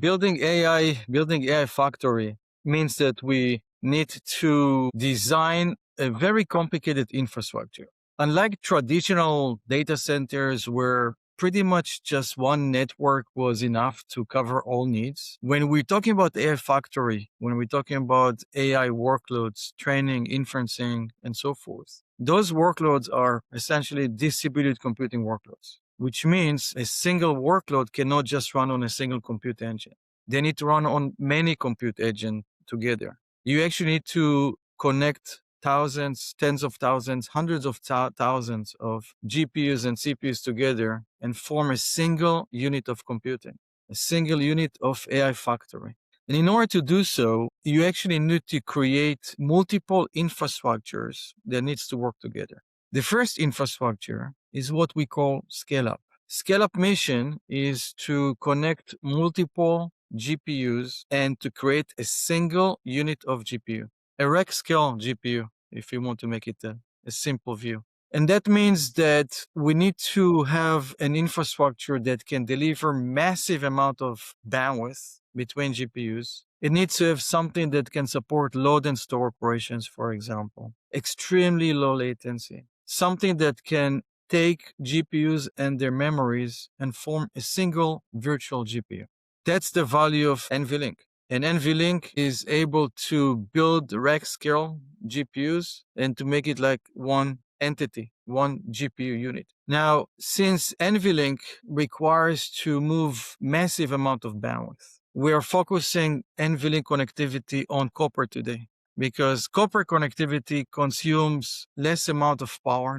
building AI factory means that we need to design a very complicated infrastructure. Unlike traditional data centers where pretty much just one network was enough to cover all needs, when we're talking about AI factory, when we're talking about AI workloads, training, inferencing, and so forth, those workloads are essentially distributed computing workloads, which means a single workload cannot just run on a single compute engine. They need to run on many compute engines together. You actually need to connect thousands, tens of thousands, hundreds of thousands of GPUs and CPUs together and form a single unit of computing, a single unit of AI factory. And in order to do so, you actually need to create multiple infrastructures that needs to work together. The first infrastructure is what we call scale-up. Scale-up mission is to connect multiple GPUs and to create a single unit of GPU, a rack scale GPU, if you want to make it a simple view. And that means that we need to have an infrastructure that can deliver massive amount of bandwidth between GPUs. It needs to have something that can support load and store operations, for example, extremely low latency, something that can take GPUs and their memories and form a single virtual GPU. That's the value of NVLink. And NVLink is able to build rack scale GPUs and to make it like one entity, one GPU unit. Now, since NVLink requires to move massive amount of bandwidth, we are focusing NVLink connectivity on copper today, because copper connectivity consumes least amount of power,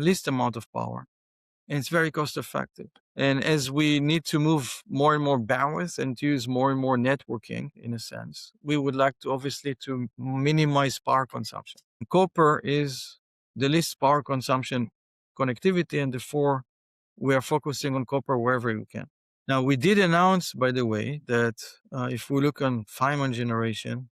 and it's very cost effective. And as we need to move more and more bandwidth and to use more and more networking, in a sense, we would like to obviously to minimize power consumption. Copper is the least power consumption connectivity, and therefore we are focusing on copper wherever we can. Now, we did announce, by the way, that if we look on Feynman generation,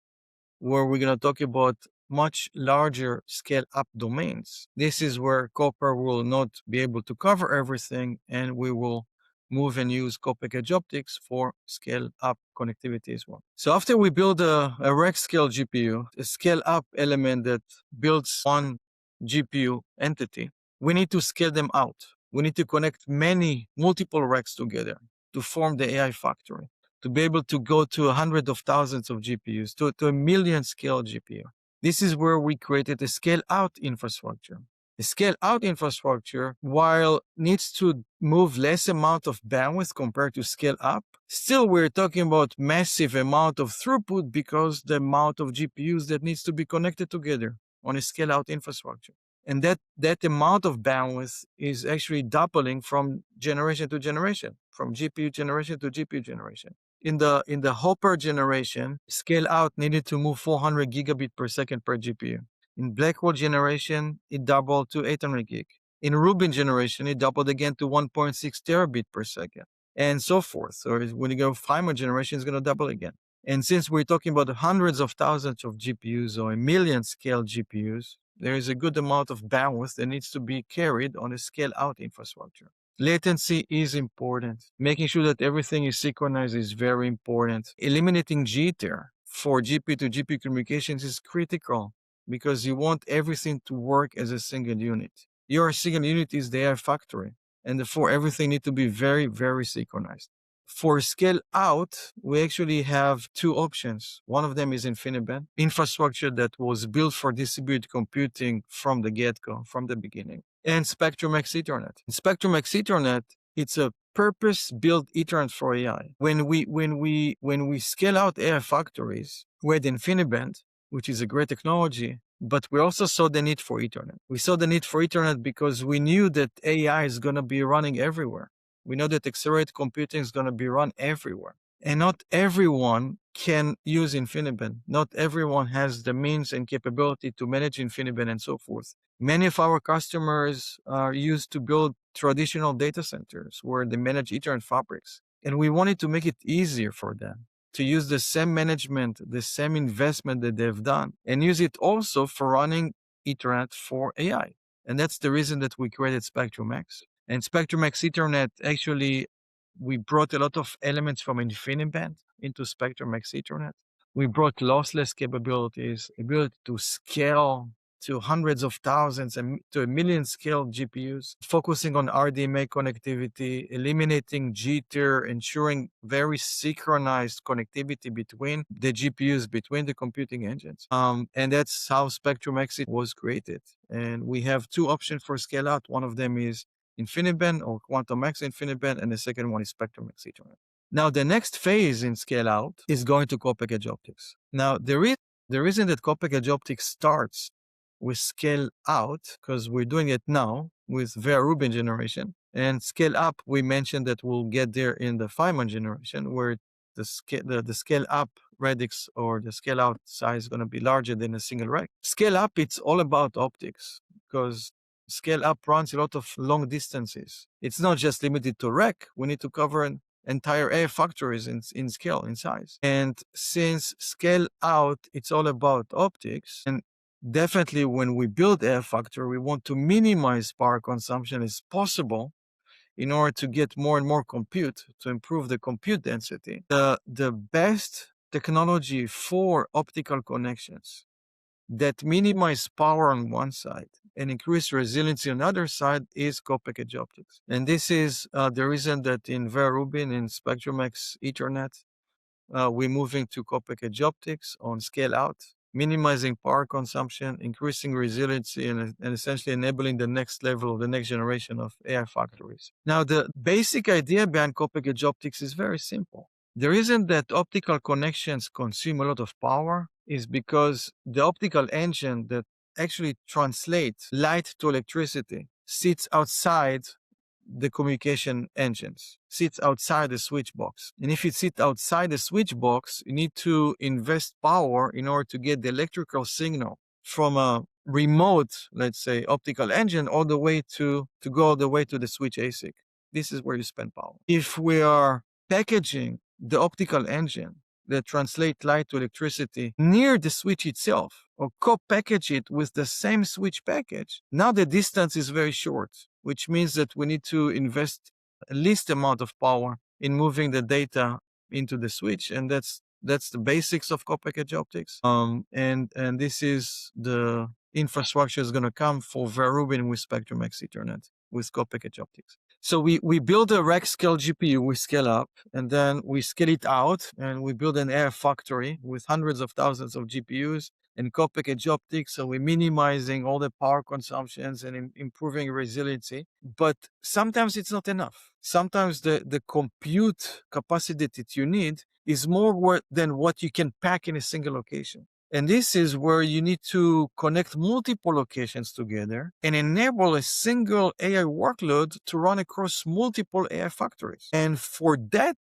where we're going to talk about much larger scale up domains. This is where copper will not be able to cover everything, and we will move and use co-packaged optics for scale up connectivity as well. So after we build a rack scale GPU, a scale up element that builds one GPU entity, we need to scale them out. We need to connect multiple racks together to form the AI factory, to be able to go to hundreds of thousands of GPUs, to a million scale GPU. This is where we created a scale-out infrastructure. The scale-out infrastructure, while needs to move less amount of bandwidth compared to scale-up, still we're talking about massive amount of throughput because the amount of GPUs that needs to be connected together on a scale-out infrastructure. And that amount of bandwidth is actually doubling from generation to generation, from GPU generation to GPU generation. In the Hopper generation, scale out needed to move 400 gigabit per second per GPU. In Blackwell generation, it doubled to 800 gig. In Rubin generation, it doubled again to 1.6 terabit per second, and so forth. So when you go Feynman generation, it's going to double again. And since we're talking about hundreds of thousands of GPUs or a million scale GPUs, there is a good amount of bandwidth that needs to be carried on a scale out infrastructure. Latency is important. Making sure that everything is synchronized is very important. Eliminating jitter for GPU to GPU communications is critical because you want everything to work as a single unit. Your single unit is the AI factory, and therefore everything needs to be very, very synchronized. For scale out, we actually have two options. One of them is InfiniBand, infrastructure that was built for distributed computing from the get-go, from the beginning, and Spectrum-X Ethernet. Spectrum-X Ethernet, it's a purpose-built Ethernet for AI. When we scale out AI factories, we had InfiniBand, which is a great technology, but we also saw the need for Ethernet. We saw the need for Ethernet because we knew that AI is going to be running everywhere. We know that accelerated computing is going to be run everywhere. And not everyone can use InfiniBand. Not everyone has the means and capability to manage InfiniBand and so forth. Many of our customers are used to build traditional data centers where they manage Ethernet fabrics. And we wanted to make it easier for them to use the same management, the same investment that they've done, and use it also for running Ethernet for AI. And that's the reason that we created Spectrum-X. And Spectrum-X Ethernet, actually, we brought a lot of elements from InfiniBand into Spectrum-X Ethernet. We brought lossless capabilities, ability to scale to hundreds of thousands and to a million scale GPUs, focusing on RDMA connectivity, eliminating jitter, ensuring very synchronized connectivity between the GPUs, between the computing engines. And that's how Spectrum-X was created. And we have two options for scale out. One of them is InfiniBand or Quantum-X InfiniBand, and the second one is Spectrum-X Ethernet. Now, the next phase in scale out is going to co-package optics. Now, the reason that co-package optics starts with scale out, because we're doing it now with Vera Rubin generation, and scale up, we mentioned that we'll get there in the Feynman generation, where the scale up radix or the scale out size is going to be larger than a single rack. Scale up, it's all about optics, because scale up runs a lot of long distances. It's not just limited to rack. We need to cover entire AI factories in scale, in size. And since scale out, it's all about optics, and definitely when we build AI factory, we want to minimize power consumption as possible in order to get more and more compute, to improve the compute density. The best technology for optical connections that minimize power on one side and increase resiliency on the other side is co-package optics. And this is the reason that in Vera Rubin, in Spectrum-X Ethernet, we're moving to co-package optics on scale out, minimizing power consumption, increasing resiliency, and essentially enabling the next level, the next generation of AI factories. Now, the basic idea behind co-package optics is very simple. The reason that optical connections consume a lot of power is because the optical engine that actually translates light to electricity sits outside the communication engines, sits outside the switch box. And if it sits outside the switch box, you need to invest power in order to get the electrical signal from a remote, let's say, optical engine all the way to go all the way to the switch ASIC. This is where you spend power. If we are packaging the optical engine that translate light to electricity near the switch itself, or co-package it with the same switch package, now the distance is very short, which means that we need to invest a least amount of power in moving the data into the switch, and that's the basics of co-package optics. And this is the infrastructure is going to come for Vera Rubin with Spectrum-X Ethernet with co-package optics. So we build a rack scale GPU, we scale up, and then we scale it out, and we build an AI factory with hundreds of thousands of GPUs and co-package optics. So we're minimizing all the power consumptions and improving resiliency. But sometimes it's not enough. Sometimes the compute capacity that you need is more than what you can pack in a single location. And this is where you need to connect multiple locations together and enable a single AI workload to run across multiple AI factories. And for that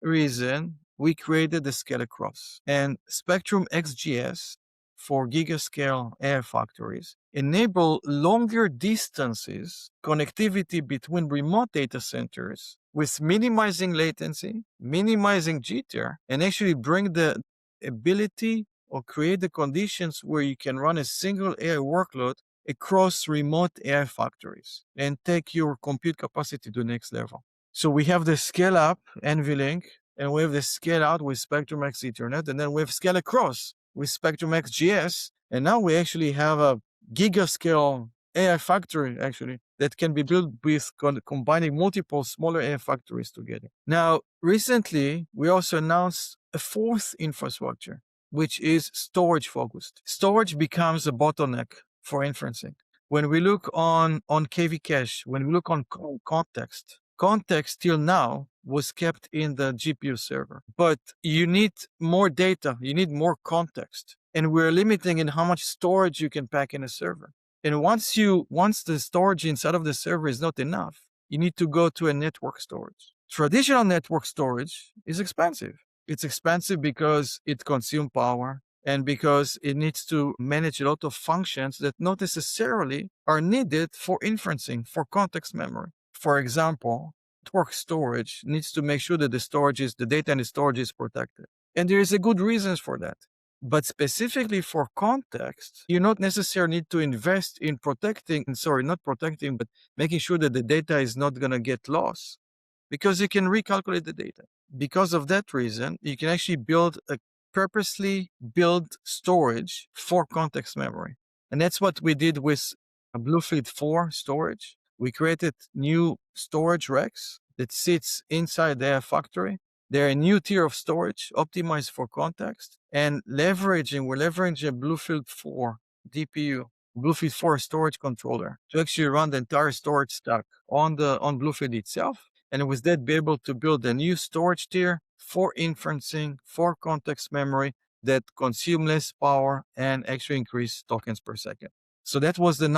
reason, we created the scale across. And Spectrum XGS for Gigascale AI factories enable longer distances, connectivity between remote data centers with minimizing latency, minimizing jitter, and actually bring the ability or create the conditions where you can run a single AI workload across remote AI factories and take your compute capacity to the next level. So we have the scale up NVLink, and we have the scale out with Spectrum-X Ethernet, and then we have scale across with Spectrum-X GS, and now we actually have a gigascale AI factory actually that can be built with combining multiple smaller AI factories together. Now, recently, we also announced a fourth infrastructure, which is storage focused. Storage becomes a bottleneck for inferencing. When we look on KV cache, when we look on context till now was kept in the GPU server, but you need more data, you need more context, and we're limiting in how much storage you can pack in a server. And once the storage inside of the server is not enough, you need to go to a network storage. Traditional network storage is expensive. It's expensive because it consumes power and because it needs to manage a lot of functions that not necessarily are needed for inferencing, for context memory. For example, network storage needs to make sure that the data in the storage is protected. And there is a good reasons for that. But specifically for context, you not necessarily need to invest in making sure that the data is not going to get lost, because you can recalculate the data. because of that reason, you can actually build a purposely built storage for context memory. And that's what we did with a Bluefleet 4 storage. We created new storage racks that sits inside the factory. They're a new tier of storage optimized for context and we're leveraging a Bluefleet 4 DPU, Bluefleet 4 storage controller to actually run the entire storage stack on Bluefleet itself. And with that, be able to build a new storage tier for inferencing, for context memory that consume less power and actually increase tokens per second. So that was the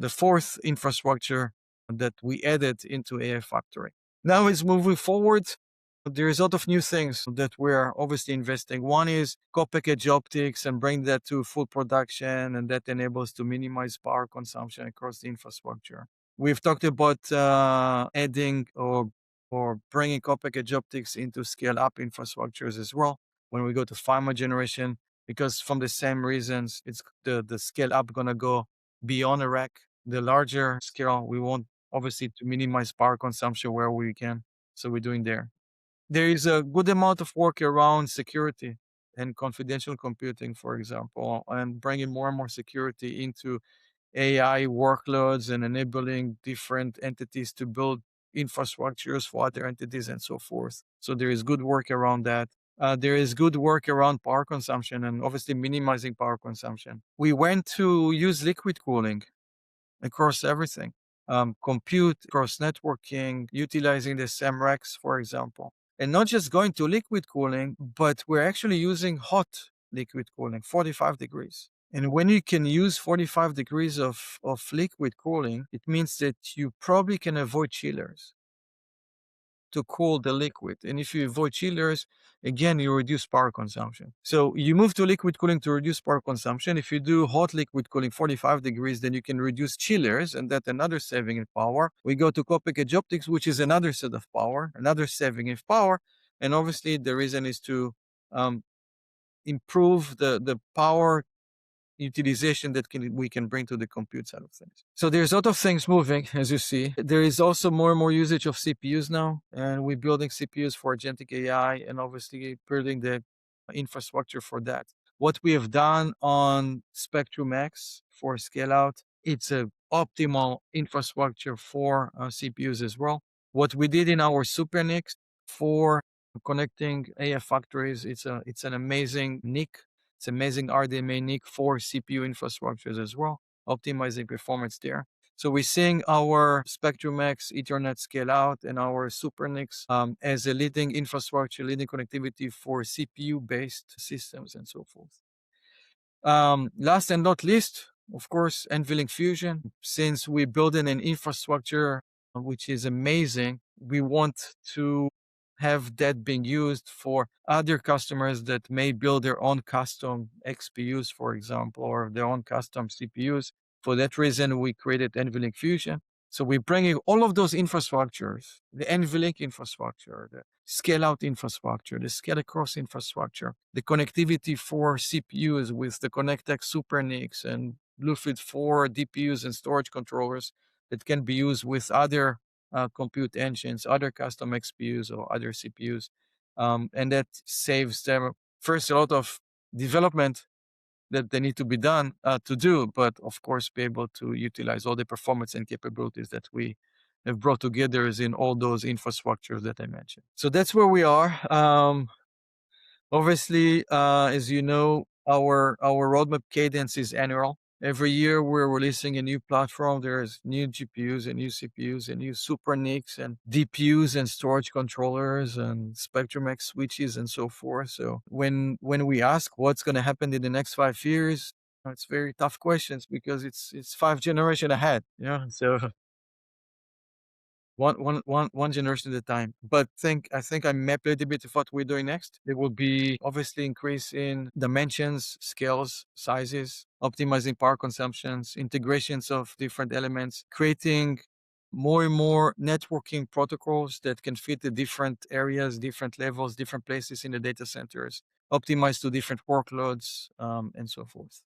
fourth infrastructure that we added into AI Factory. Now it's moving forward. There's a lot of new things that we're obviously investing. One is co-package optics and bring that to full production, and that enables to minimize power consumption across the infrastructure. We've talked about adding or bringing co-package optics into scale-up infrastructures as well when we go to 5 generation, because from the same reasons, it's the scale-up going to go beyond a rack. The larger scale, we want obviously to minimize power consumption where we can. So we're doing there. There is a good amount of work around security and confidential computing, for example, and bringing more and more security into AI workloads and enabling different entities to build infrastructures for other entities and so forth. So there is good work around that. There is good work around power consumption and obviously minimizing power consumption. We went to use liquid cooling across everything. Compute, across networking, utilizing the same racks, for example. And not just going to liquid cooling, but we're actually using hot liquid cooling, 45 degrees. And when you can use 45 degrees of liquid cooling, it means that you probably can avoid chillers to cool the liquid. And if you avoid chillers, again, you reduce power consumption. So you move to liquid cooling to reduce power consumption. If you do hot liquid cooling 45 degrees, then you can reduce chillers, and that's another saving in power. We go to co-package optics, which is another set of power, another saving in power. And obviously the reason is to improve the power utilization that we can bring to the compute side of things. So there's a lot of things moving, as you see. There is also more and more usage of CPUs now, and we're building CPUs for agentic AI and obviously building the infrastructure for that. What we have done on Spectrum X for scale out, it's an optimal infrastructure for CPUs as well. What we did in our SuperNICs for connecting AI factories, it's an amazing NIC. It's amazing RDMA NIC for CPU infrastructures as well, optimizing performance there. So we're seeing our Spectrum X Ethernet scale out and our SuperNICs as a leading infrastructure, leading connectivity for CPU-based systems and so forth. Last and not least, of course, NVLink Fusion. Since we're building an infrastructure which is amazing, we want to have that being used for other customers that may build their own custom XPUs, for example, or their own custom CPUs. For that reason, we created NVLink Fusion. So we're bringing all of those infrastructures, the NVLink infrastructure, the scale-out infrastructure, the scale-across infrastructure, the connectivity for CPUs with the ConnectX SuperNICs and Bluefleet 4 DPUs and storage controllers that can be used with other compute engines, other custom XPUs or other CPUs. And that saves them, first, a lot of development that they need to be done to do, but of course, be able to utilize all the performance and capabilities that we have brought together in all those infrastructures that I mentioned. So that's where we are. Obviously, as you know, our roadmap cadence is annual. Every year we're releasing a new platform. There's new GPUs and new CPUs and new super NICs and DPUs and storage controllers and Spectrum X switches and so forth. So when we ask what's going to happen in the next 5 years, it's very tough questions because it's 5 generations ahead. Yeah. So one generation at a time. But I think I mapped a little bit of what we're doing next. There will be obviously increase in dimensions, scales, sizes, optimizing power consumptions, integrations of different elements, creating more and more networking protocols that can fit the different areas, different levels, different places in the data centers, optimized to different workloads, and so forth.